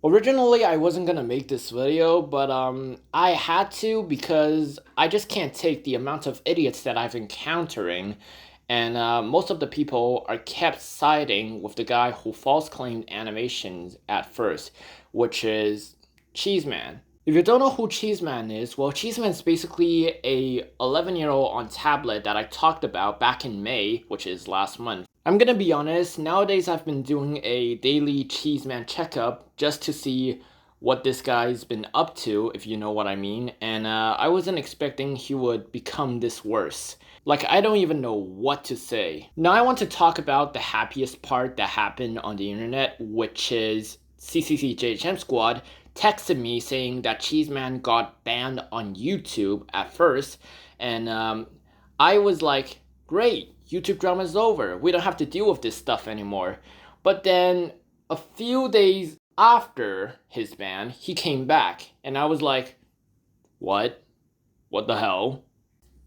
Originally, I wasn't gonna make this video, but I had to because I just can't take the amount of idiots that I've encountering, and most of the people are kept siding with the guy who false claimed animations at first, which is CheeseMan. If you don't know who CheeseMan is, well, CheeseMan is basically a 11-year-old on tablet that I talked about back in May, which is last month. I'm gonna be honest, nowadays I've been doing a daily CheeseMan checkup just to see what this guy's been up to, if you know what I mean, and I wasn't expecting he would become this worse. Like, I don't even know what to say. Now I want to talk about the happiest part that happened on the internet, which is CCCJHM Squad texted me saying that CheeseMan got banned on YouTube at first, and I was like, great, YouTube drama's over. We don't have to deal with this stuff anymore. But then a few days after his ban, he came back, and I was like, what? What the hell?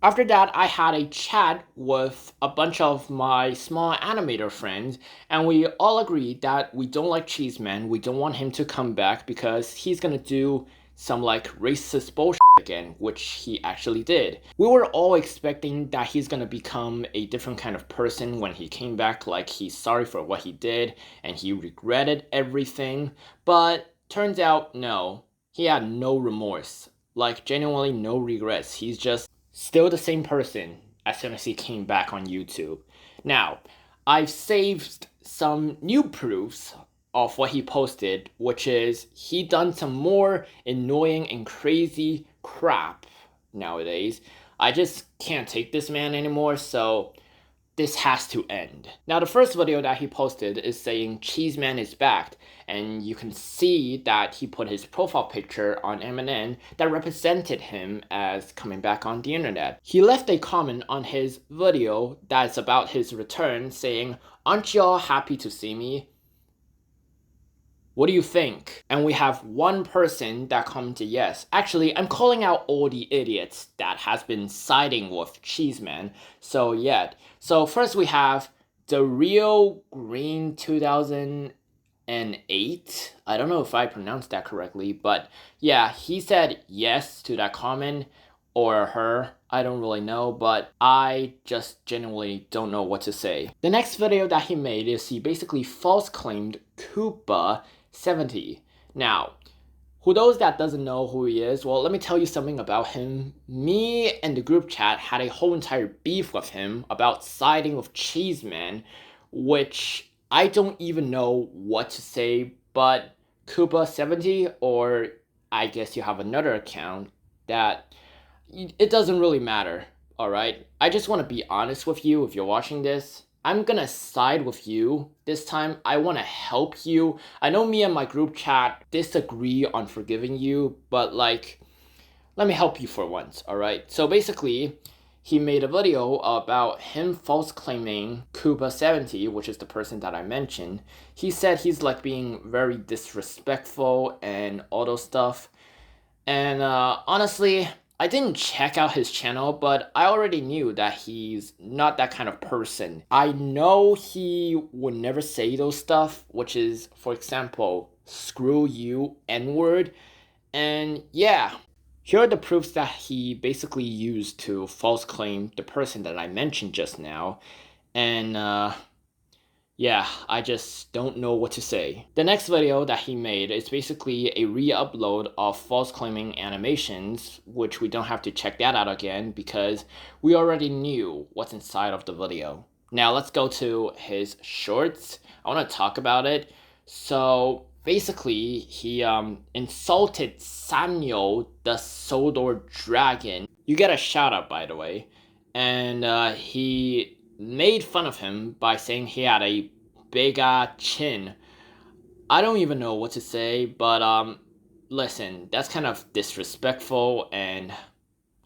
After that, I had a chat with a bunch of my small animator friends, and we all agreed that we don't like CheeseMan. We don't want him to come back because he's gonna do some like racist bullshit again, which he actually did. We were all expecting that he's gonna become a different kind of person when he came back, like he's sorry for what he did and he regretted everything, but turns out no, he had no remorse, like genuinely no regrets. He's just still the same person as soon as he came back on YouTube. Now, I've saved some new proofs of what he posted, which is he done some more annoying and crazy crap nowadays. I just can't take this man anymore, so this has to end. Now, the first video that he posted is saying CheeseMan is back, and you can see that he put his profile picture on MNN that represented him as coming back on the internet. He left a comment on his video that's about his return saying, "Aren't y'all happy to see me? What do you think?" And we have one person that commented yes. Actually, I'm calling out all the idiots that has been siding with CheeseMan. So yeah. So first we have the Real Green 2008. I don't know if I pronounced that correctly, but yeah, he said yes to that comment, or her. I don't really know, but I just genuinely don't know what to say. The next video that he made is he basically false claimed Koopa 70. Now, who those that doesn't know who he is, well, let me tell you something about him. Me and the group chat had a whole entire beef with him about siding with CheeseMan, which I don't even know what to say, but Koopa 70, or I guess you have another account, that it doesn't really matter, alright? I just want to be honest with you if you're watching this. I'm gonna side with you this time. I want to help you. I know me and my group chat disagree on forgiving you, but like, let me help you for once, alright? So basically, he made a video about him false claiming Koopa 70, which is the person that I mentioned. He said he's like being very disrespectful and all those stuff. And honestly, I didn't check out his channel, but I already knew that he's not that kind of person. I know he would never say those stuff, which is, for example, screw you, N-word. And yeah, here are the proofs that he basically used to false claim the person that I mentioned just now. And yeah, I just don't know what to say. The next video that he made is basically a re-upload of false claiming animations, which we don't have to check that out again because we already knew what's inside of the video. Now let's go to his shorts. I want to talk about it. So basically, he insulted Samuel the Sodor Dragon. You get a shout out, by the way. And he made fun of him by saying he had a big chin. I don't even know what to say, but listen, that's kind of disrespectful, and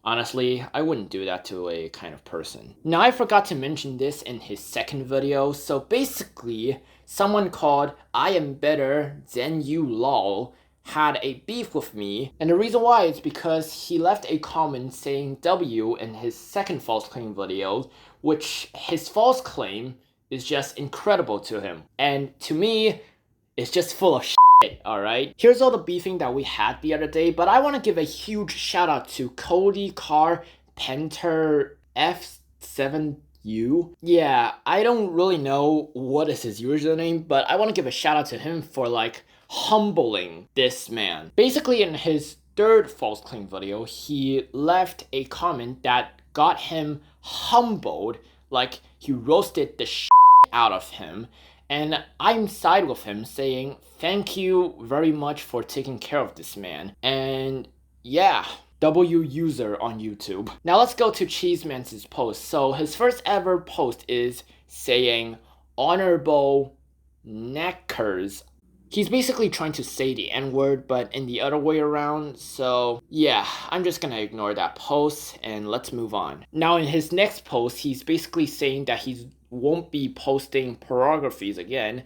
honestly, I wouldn't do that to a kind of person. Now, I forgot to mention this in his second video, so basically, someone called I Am Better Than You LOL had a beef with me, and the reason why is because he left a comment saying W in his second false claim video, which his false claim is just incredible to him. And to me, it's just full of shit. alright? Here's all the beefing that we had the other day, but I want to give a huge shout out to Cody Carpenter F7U. Yeah, I don't really know what is his username, but I want to give a shout out to him for like humbling this man. Basically, in his third false claim video, he left a comment that got him humbled, like he roasted the out of him. And I'm side with him saying, thank you very much for taking care of this man. And yeah, W user on YouTube. Now let's go to CheeseMan's post. So his first ever post is saying, honorable neckers. He's basically trying to say the N-word, but in the other way around. So yeah, I'm just gonna ignore that post and let's move on. Now in his next post, he's basically saying that he won't be posting pornographies again.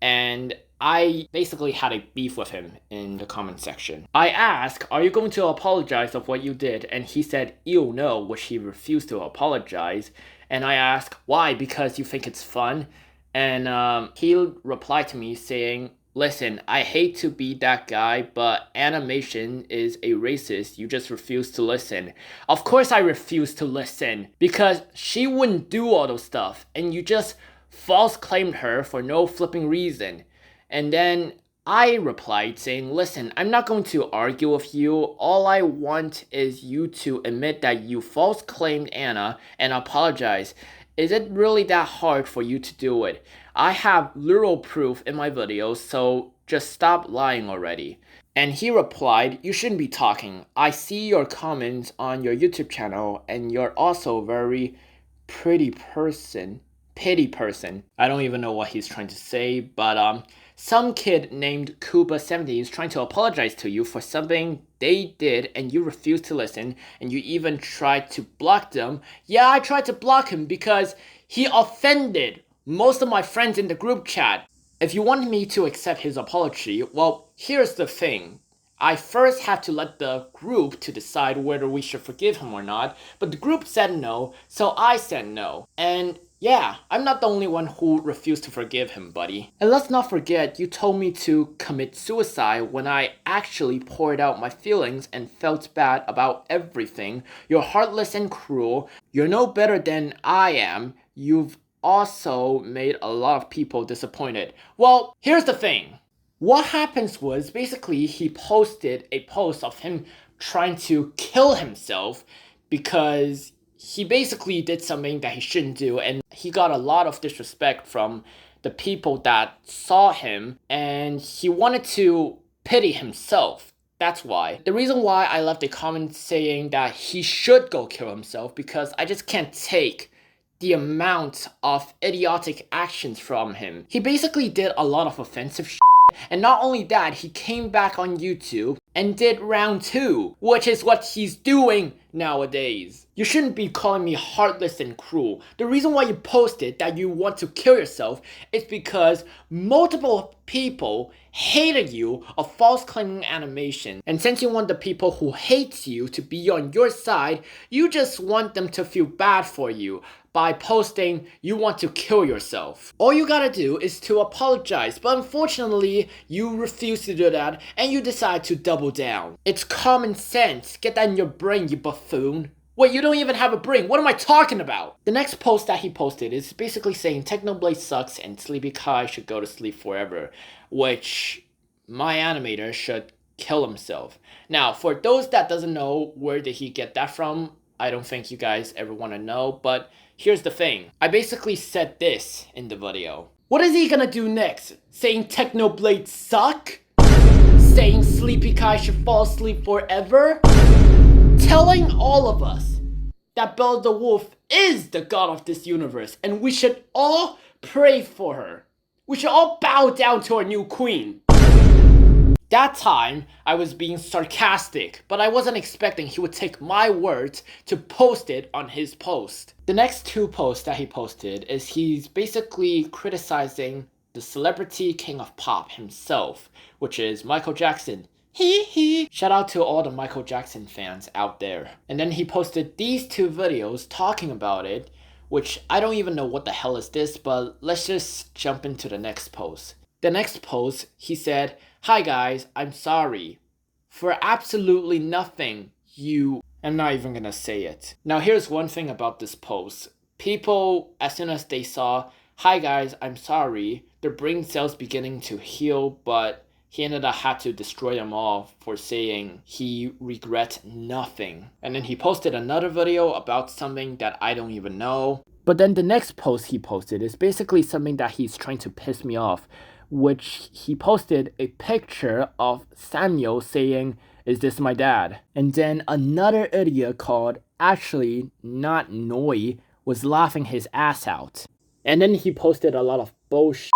And I basically had a beef with him in the comment section. I asked, are you going to apologize of what you did? And he said, ew, no, which he refused to apologize. And I asked, why? Because you think it's fun? And he replied to me saying, listen, I hate to be that guy, but animation is a racist. You just refuse to listen. Of course I refuse to listen, because she wouldn't do all those stuff, and you just false claimed her for no flipping reason. And then I replied saying, listen, I'm not going to argue with you. All I want is you to admit that you false claimed Anna and apologize. Is it really that hard for you to do it? I have literal proof in my videos, so just stop lying already. And he replied, you shouldn't be talking. I see your comments on your YouTube channel, and you're also a very pity person. I don't even know what he's trying to say, but some kid named Kuba70 is trying to apologize to you for something they did and you refused to listen, and you even tried to block them. Yeah, I tried to block him because he offended most of my friends in the group chat. If you want me to accept his apology, well, here's the thing. I first had to let the group to decide whether we should forgive him or not, but the group said no, so I said no. And yeah, I'm not the only one who refused to forgive him, buddy. And let's not forget, you told me to commit suicide when I actually poured out my feelings and felt bad about everything. You're heartless and cruel. You're no better than I am. You've also made a lot of people disappointed. Well, here's the thing. What happens was, basically, he posted a post of him trying to kill himself because he basically did something that he shouldn't do, and he got a lot of disrespect from the people that saw him, and he wanted to pity himself. That's why. The reason why I left a comment saying that he should go kill himself, because I just can't take the amount of idiotic actions from him. He basically did a lot of offensive shit. And not only that, he came back on YouTube and did round 2, which is what he's doing nowadays. You shouldn't be calling me heartless and cruel. The reason why you posted that you want to kill yourself is because multiple people hated you of false claiming animation. And since you want the people who hate you to be on your side, you just want them to feel bad for you by posting you want to kill yourself. All you gotta do is to apologize, but unfortunately, you refuse to do that and you decide to double down. It's common sense. Get that in your brain, you buffoon. Wait, you don't even have a brain. What am I talking about? The next post that he posted is basically saying Technoblade sucks and Sleepy Kai should go to sleep forever, which my animator should kill himself. Now, for those that doesn't know where did he get that from, I don't think you guys ever want to know, but here's the thing. I basically said this in the video. What is he gonna do next? Saying Technoblade suck? Saying Sleepy Kai should fall asleep forever? Telling all of us that Belle the Wolf is the god of this universe and we should all pray for her. We should all bow down to our new queen. That time, I was being sarcastic, but I wasn't expecting he would take my words to post it on his post. The next 2 posts that he posted is he's basically criticizing the celebrity king of pop himself, which is Michael Jackson. Hee hee. Shout out to all the Michael Jackson fans out there. And then he posted these 2 videos talking about it, which I don't even know what the hell is this, but let's just jump into the next post. The next post, he said, Hi guys, I'm sorry. For absolutely nothing, you. I'm not even gonna say it. Now, here's one thing about this post. People, as soon as they saw, hi guys, I'm sorry, their brain cells beginning to heal, but he ended up had to destroy them all for saying he regret nothing. And then he posted another video about something that I don't even know. But then the next post he posted is basically something that he's trying to piss me off, which he posted a picture of Samuel saying, "Is this my dad?" And then another idiot called actually not Noi was laughing his ass out. And then he posted a lot of bullsh,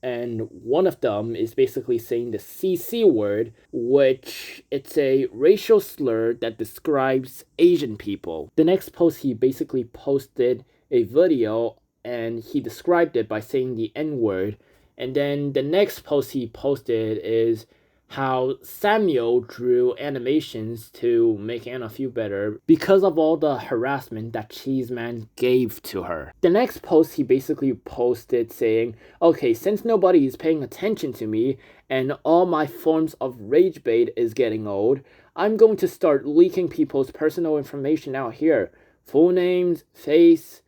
and one of them is basically saying the CC word, which it's a racial slur that describes Asian people. The next post he basically posted a video and he described it by saying the N word. And then the next post he posted is how Samuel drew animations to make Anna feel better because of all the harassment that CheeseMan gave to her. The next post he basically posted saying, okay, since nobody is paying attention to me and all my forms of rage bait is getting old, I'm going to start leaking people's personal information out here. Full names, face,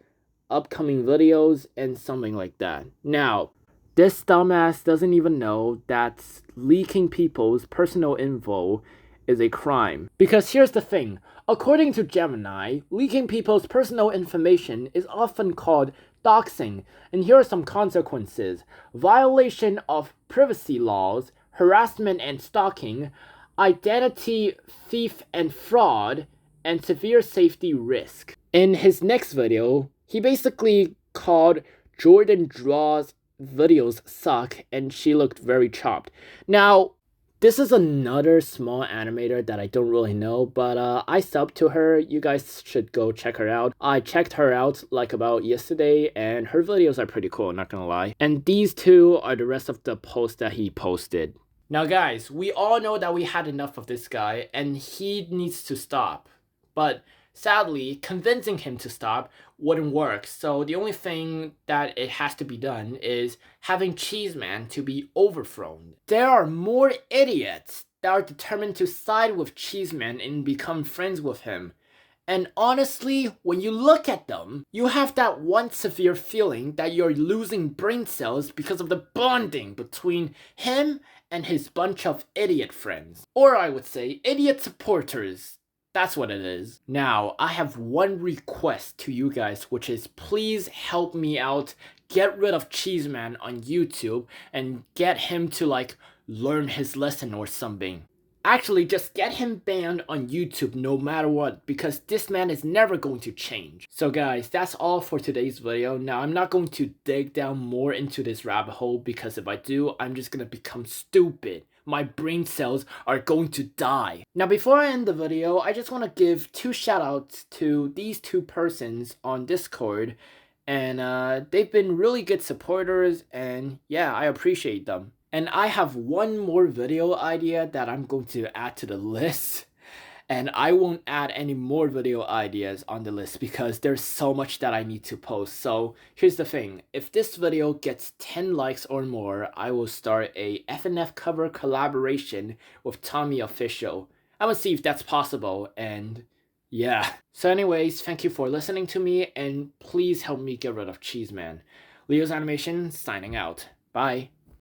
upcoming videos, and something like that. Now, this dumbass doesn't even know that leaking people's personal info is a crime. Because here's the thing, according to Gemini, leaking people's personal information is often called doxing, and here are some consequences: violation of privacy laws, harassment and stalking, identity thief and fraud, and severe safety risk. In his next video, he basically called Jordan Draw's videos suck and she looked very chopped. Now, this is another small animator that I don't really know, but I subbed to her. You guys should go check her out. I checked her out like about yesterday and her videos are pretty cool, not gonna lie. And these two are the rest of the posts that he posted. Now guys, we all know that we had enough of this guy and he needs to stop. But sadly, convincing him to stop wouldn't work, so the only thing that it has to be done is having CheeseMan to be overthrown. There are more idiots that are determined to side with CheeseMan and become friends with him. And honestly, when you look at them, you have that one severe feeling that you're losing brain cells because of the bonding between him and his bunch of idiot friends. Or I would say, idiot supporters. That's what it is. Now, I have one request to you guys, which is please help me out, get rid of CheeseMan on YouTube, and get him to like learn his lesson or something. Actually, just get him banned on YouTube no matter what, because this man is never going to change. So guys, that's all for today's video. Now, I'm not going to dig down more into this rabbit hole, because if I do, I'm just gonna become stupid. My brain cells are going to die. Now, before I end the video, I just want to give 2 shoutouts to these 2 persons on Discord. And they've been really good supporters, and yeah, I appreciate them. And I have one more video idea that I'm going to add to the list. And I won't add any more video ideas on the list because there's so much that I need to post. So here's the thing, if this video gets 10 likes or more, I will start a FNF cover collaboration with Tommy Official. I'm gonna see if that's possible, and yeah. So anyways, thank you for listening to me, and please help me get rid of CheeseMan. Leo's Animation signing out. Bye.